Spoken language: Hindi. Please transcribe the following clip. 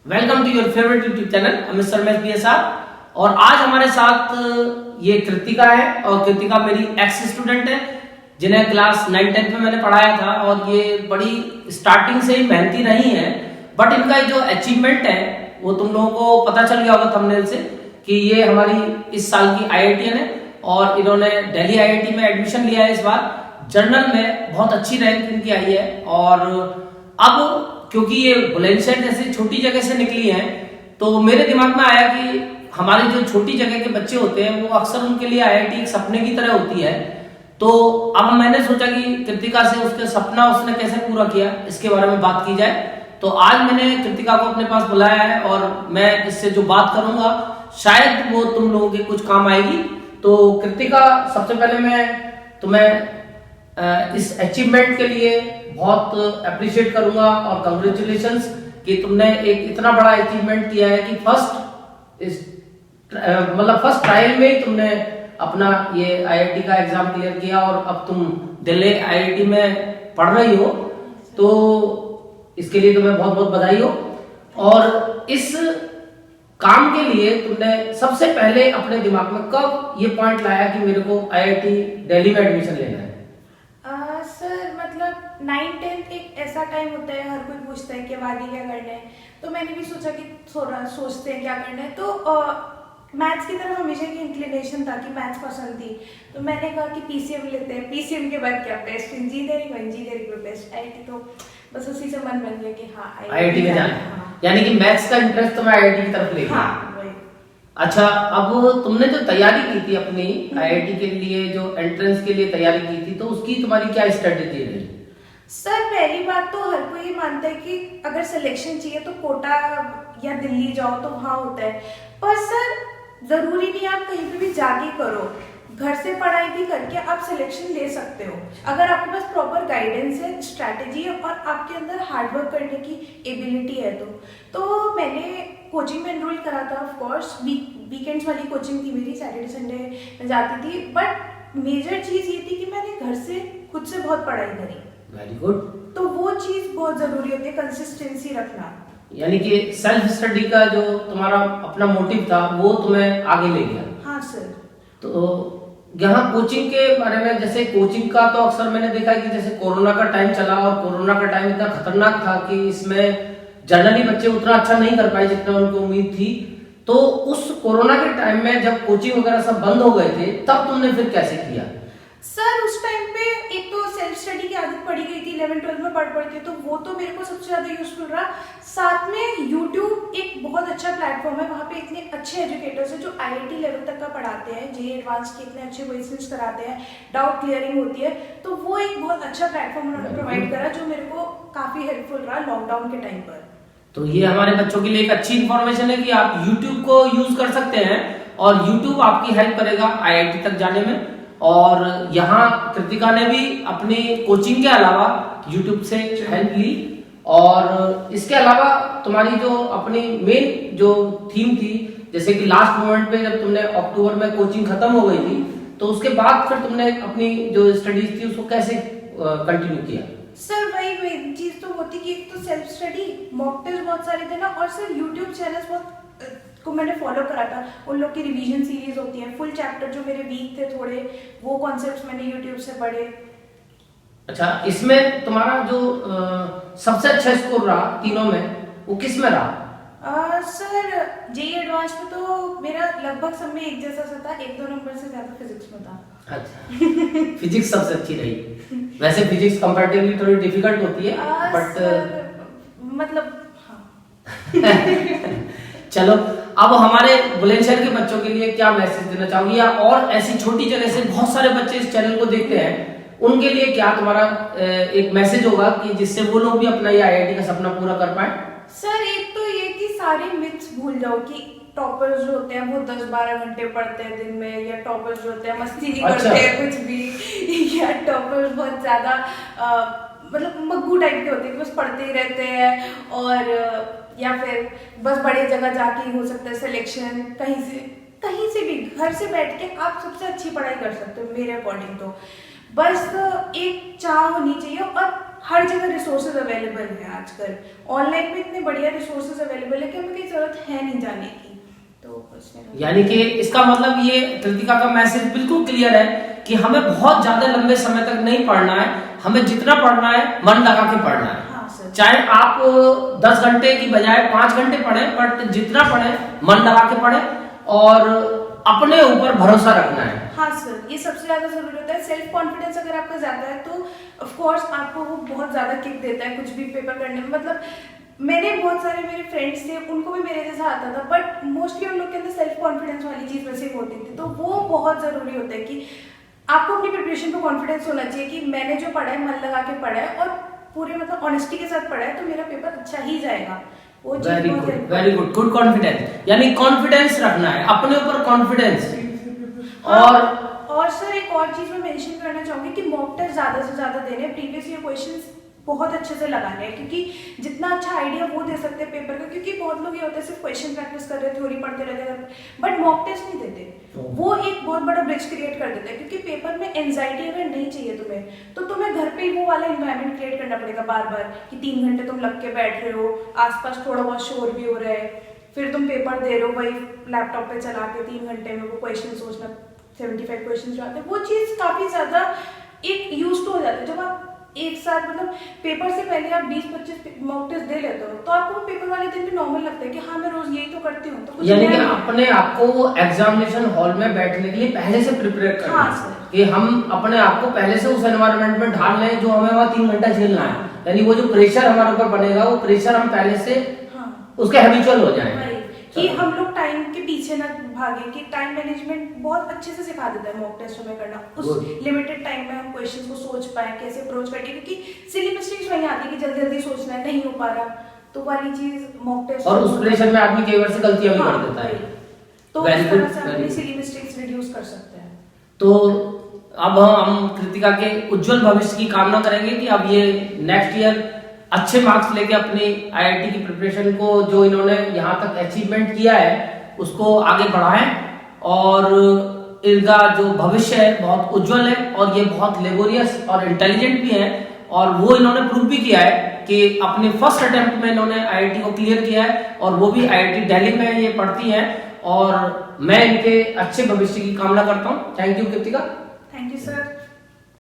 Welcome to your favourite YouTube channel mister M S और आज हमारे साथ ये कृतिका है और कृतिका मेरी एक्स स्टूडेंट है जिन्हें क्लास 9-10 में मैंने पढ़ाया था और ये बड़ी स्टार्टिंग से ही मेहनती रही हैं। बट इनका जो अचीवमेंट है वो तुम लोगों को पता चल गया होगा थंबनेल से कि ये हमारी इस साल की IITian है और इन्होंने दिल्ली IIT में एडमिशन लिया है। इस बार जर्नल में बहुत अच्छी रैंक इनकी आई है और अब क्योंकि ये बुलंदशहर जैसे छोटी जगह से निकली हैं तो मेरे दिमाग में आया कि हमारी जो छोटी जगह के बच्चे होते हैं वो अक्सर उनके लिए IIT एक सपने की तरह होती है। तो अब मैंने सोचा कि कृतिका से उसके सपना उसने कैसे पूरा किया इसके बारे में बात की जाए। तो आज मैंने कृतिका को अपने पास बुलाया है और मैं इससे जो बात करूंगा शायद वो तुम लोगों के कुछ काम आएगी। तो कृतिका, सबसे पहले मैं तुम्हें इस अचीवमेंट के लिए बहुत अप्रिशिएट करूंगा और कंग्रेचुलेशंस कि तुमने एक इतना बड़ा अचीवमेंट किया है कि फर्स्ट ट्रायल में ही तुमने अपना ये IIT का एग्जाम क्लियर किया और अब तुम दिल्ली IIT में पढ़ रही हो। तो इसके लिए तुम्हें बहुत बहुत बधाई हो। और इस काम के लिए तुमने सबसे पहले अपने दिमाग में कब ये पॉइंट लाया कि मेरे को IIT दिल्ली में एडमिशन लेना है? सर मतलब 9-10 एक ऐसा टाइम होता है, हर कोई पूछता है कि अब आगे क्या करना है। तो मैंने भी सोचा कि थोड़ा सोचते हैं क्या करना है। तो मैथ्स की तरफ हमेशा की इंक्लिनेशन था कि मैथ्स पसंद थी। तो मैंने कहा कि PCM लेते हैं, PCM के बाद क्या बेस्ट, इंजीनियरिंग में बेस्ट IIT। तो बस उसी से मन बन गया कि हाँ IIT में जाना है। यानी कि मैथ्स का इंटरेस्ट तुम्हें IIT की तरफ ले गया। हाँ, वही। अच्छा, अब तुमने जो तैयारी की थी अपनी IIT के लिए, जो एंट्रेंस के लिए तैयारी की थी, तो उसकी तुम्हारी क्या स्ट्रेटेजी रही? सर पहली बात तो हर कोई ये मानता है कि अगर सिलेक्शन चाहिए तो कोटा या दिल्ली जाओ तो वहाँ होता है। पर सर जरूरी नहीं आप कहीं पे भी जाके करो, घर से पढ़ाई भी करके आप सिलेक्शन ले सकते हो अगर आपके पास प्रॉपर गाइडेंस है, स्ट्रैटेजी है और आपके अंदर हार्डवर्क करने की एबिलिटी है। तो मैंने कोचिंग में एनरोल करा था। ऑफ कोर्स वीकेंड्स वाली कोचिंग थी मेरी, सैटरडे संडे में जाती थी। बट मेजर चीज ये थी कि मैंने घर से खुद से बहुत पढ़ाई करी। Very good. तो वो चीज बहुत जरूरी होती है, कंसिस्टेंसी रखना। यानी कि सेल्फ स्टडी का जो तुम्हारा अपना मोटिव था वो तुम्हें आगे ले गया। हाँ सर। तो यहाँ कोचिंग के बारे में, जैसे कोचिंग का तो अक्सर मैंने देखा है कि जैसे कोरोना का टाइम चला और कोरोना का टाइम इतना खतरनाक था कि इसमें जनरली बच्चे उतना अच्छा नहीं कर पाए जितना उनको उम्मीद थी। तो उस कोरोना के टाइम में जब कोचिंग वगैरह सब बंद हो गए थे तब तुमने फिर कैसे किया? सर उस टाइम पे एक तो सेल्फ स्टडी की आदत पड़ी गई थी, 11-12 में पढ़ थी, तो वो तो मेरे को सबसे ज्यादा यूजफुल रहा। साथ में YouTube एक बहुत अच्छा प्लेटफॉर्म है, वहाँ पे इतने अच्छे एजुकेटर्स हैं जो IIT लेवल तक का पढ़ाते हैं, JEE एडवांस के इतने अच्छे क्वेश्चंस कराते हैं, डाउट क्लियरिंग होती है। तो वो एक बहुत अच्छा प्लेटफॉर्म उन्होंने प्रोवाइड करा जो मेरे को काफी हेल्पफुल रहा लॉकडाउन के टाइम पर। तो ये हमारे बच्चों के लिए एक अच्छी इन्फॉर्मेशन है कि आप YouTube को यूज कर सकते हैं और YouTube आपकी हेल्प करेगा IIT तक जाने में। और यहाँ कृतिका ने भी अपनी कोचिंग के अलावा YouTube से हेल्प ली। और इसके अलावा तुम्हारी जो अपनी मेन जो थीम थी, जैसे कि लास्ट मोमेंट पे जब तुमने अक्टूबर में कोचिंग खत्म हो गई थी तो उसके बाद फिर तुमने अपनी जो स्टडीज थी उसको कैसे कंटिन्यू किया? सर वही चीज तो होती कि एक तो सेल्फ स्टडी, मॉक टेस्ट बहुत सारे थे ना, और सर यूट्यूब चैनल्स बहुत को मैंने फॉलो करा था। उन लोग की रिवीजन सीरीज होती है, फुल चैप्टर जो मेरे वीक थे थोड़े, वो कॉन्सेप्ट्स मैंने यूट्यूब से पढ़े। अच्छा, इसमें तुम्हारा जो सबसे अच्छा स्कोर रहा तीनों में वो किस में रहा? सर JEE एडवांस में तो मेरा लगभग सब में एक जैसा सा था, 1-2 नंबर से ज्यादा फिजिक्स में था। अच्छा, फिजिक्स सबसे अच्छी रही। वैसे फिजिक्स कंपैरेटिवली थोड़ी डिफिकल्ट होती है बट मतलब हाँ। चलो, अब हमारे बुलंदशहर के बच्चों के लिए क्या मैसेज देना चाहोगी, या और ऐसी छोटी जगह से बहुत सारे बच्चे इस चैनल को देखते हैं उनके लिए क्या तुम्हारा एक मैसेज होगा कि जिससे वो लोग भी अपना ये IIT का सपना पूरा कर पाए? सर एक तो ये कि सारे मिथ्स भूल जाओ कि टॉपर्स जो होते हैं वो 10-12 घंटे पढ़ते हैं दिन में, या टॉपर्स जो होते हैं मस्ती नहीं करते हैं कुछ भी, या टॉपर्स बहुत ज्यादा मतलब मग्गू टाइप के होते हैं कि बस पढ़ते ही रहते हैं, और या फिर बस बड़े जगह जाके हो सकता है सिलेक्शन, कहीं से भी घर से बैठ के आप सबसे अच्छी पढ़ाई कर सकते हो मेरे अकॉर्डिंग। तो बस एक चाह होनी चाहिए और हर जगह रिसोर्सेज अवेलेबल है आजकल, ऑनलाइन में इतने बढ़िया रिसोर्सेज अवेलेबल है कि हमें कोई जरूरत है नहीं जाने की। तो कुछ नहीं, यानी कि इसका मतलब ये कृतिका का मैसेज बिल्कुल क्लियर है कि हमें बहुत ज्यादा लंबे समय तक नहीं पढ़ना है, हमें जितना पढ़ना है मन लगा के पढ़ना है। हाँ सर, चाहे आप 10 घंटे की बजाय 5 घंटे पढ़ें, बट जितना पढ़ें मन लगा के पढ़ें और अपने ऊपर भरोसा रखना है। हाँ सर, ये सबसे ज्यादा जरूरी होता है। सेल्फ कॉन्फिडेंस अगर आपका ज्यादा है तो ऑफ कोर्स आपको वो बहुत ज्यादा किक देता है कुछ भी पेपर करने में। मतलब मैंने बहुत सारे मेरे फ्रेंड्स थे, उनको भी मेरे जैसा आता था, बट मोस्टली उन लोग के अंदर सेल्फ कॉन्फिडेंस वाली चीज वैसे होती थी। तो वो बहुत जरूरी होता है कि आपको अपनी प्रिपरेशन पे कॉन्फिडेंस होना चाहिए कि मैंने जो पढ़ा है मन लगा के पढ़ा है और पूरे मतलब ऑनेस्टी के साथ पढ़ा है, तो मेरा पेपर अच्छा ही जाएगा। वो very good, very good, good confidence, यानी कॉन्फिडेंस रखना है अपने ऊपर, कॉन्फिडेंस। और सर एक और चीज मैं मेंशन करना चाहूंगी कि मॉक टेस्ट ज्यादा से ज्यादा देने, प्रीवियस ईयर क्वेश्चंस बहुत अच्छे से लगाने हैं, क्योंकि जितना अच्छा आइडिया वो दे सकते हैं पेपर का, क्योंकि बहुत लोग ये होते हैं सिर्फ क्वेश्चन प्रैक्टिस कर रहे हैं, थ्योरी पढ़ते रहते हैं, बट मॉक टेस्ट नहीं देते। वो एक बहुत बड़ा ब्रिज क्रिएट कर देता है, क्योंकि पेपर में एंजाइटी अगर नहीं चाहिए तुम्हें तो तुम्हें घर पे ही वो वाला इन्वायरमेंट क्रिएट करना पड़ेगा बार बार कि 3 घंटे तुम लग के बैठ रहे हो, आसपास थोड़ा बहुत शोर भी हो रहा है, फिर तुम पेपर दे रहे हो वही लैपटॉप पे चला के 3 घंटे में वो क्वेश्चन सोचना, 75 क्वेश्चन जो आते हैं, वो चीज काफी ज्यादा एक यूज टू हो जाता है। जब आप एक साथ मतलब पेपर से पहले आप 20-25 मॉक टेस्ट दे लेते हो तो आपको पेपर वाले दिन भी नॉर्मल लगता है कि हाँ मैं रोज यही तो करती हूँ। तो यानी कि अपने आप को एग्जामिनेशन हॉल में बैठने के लिए पहले से प्रिपेयर करना। हाँ सर, कि हम अपने आप को पहले से उस एनवायरनमेंट में ढाल लें जो हमें वहाँ 3 घंटा झेलना है। यानी वो जो प्रेशर हमारे ऊपर बनेगा वो प्रेशर हम पहले से उसके हैबिचुअल हो जाए कि हम लोग टाइम के पीछे ना भागे, कि टाइम मैनेजमेंट बहुत अच्छे से सिखा देता है मॉक टेस्ट हमें करना। उस लिमिटेड टाइम में हम क्वेश्चंस को सोच पाए, कैसे अप्रोच करके, क्योंकि सिली मिस्टेक्स वही आती है कि जल्दी जल्दी सोचना है, नहीं हो पा रहा, तो वाली चीज मॉक टेस्ट। और उस प्रेशर में आदमी कई बार से गलतियां भी कर देता है, तो इस तरह से अपनी सिली मिस्टेक्स रिड्यूस कर सकते हैं। तो अब हम कृतिका के उज्जवल भविष्य की कामना करेंगे कि अब ये नेक्स्ट ईयर अच्छे मार्क्स लेके अपनी आईआईटी की प्रिपरेशन को जो इन्होंने यहाँ तक अचीवमेंट किया है उसको आगे बढ़ाएं और इनका जो भविष्य है बहुत उज्जवल है और ये बहुत लेबोरियस और इंटेलिजेंट भी है। और वो इन्होंने प्रूव भी किया है कि अपने फर्स्ट अटेम्प्ट में इन्होंने आईआईटी को क्लियर किया है और वो भी आईआईटी दिल्ली में ये पढ़ती हैं और मैं इनके अच्छे भविष्य की कामना करता हूँ। Thank you Kritika. Thank you sir.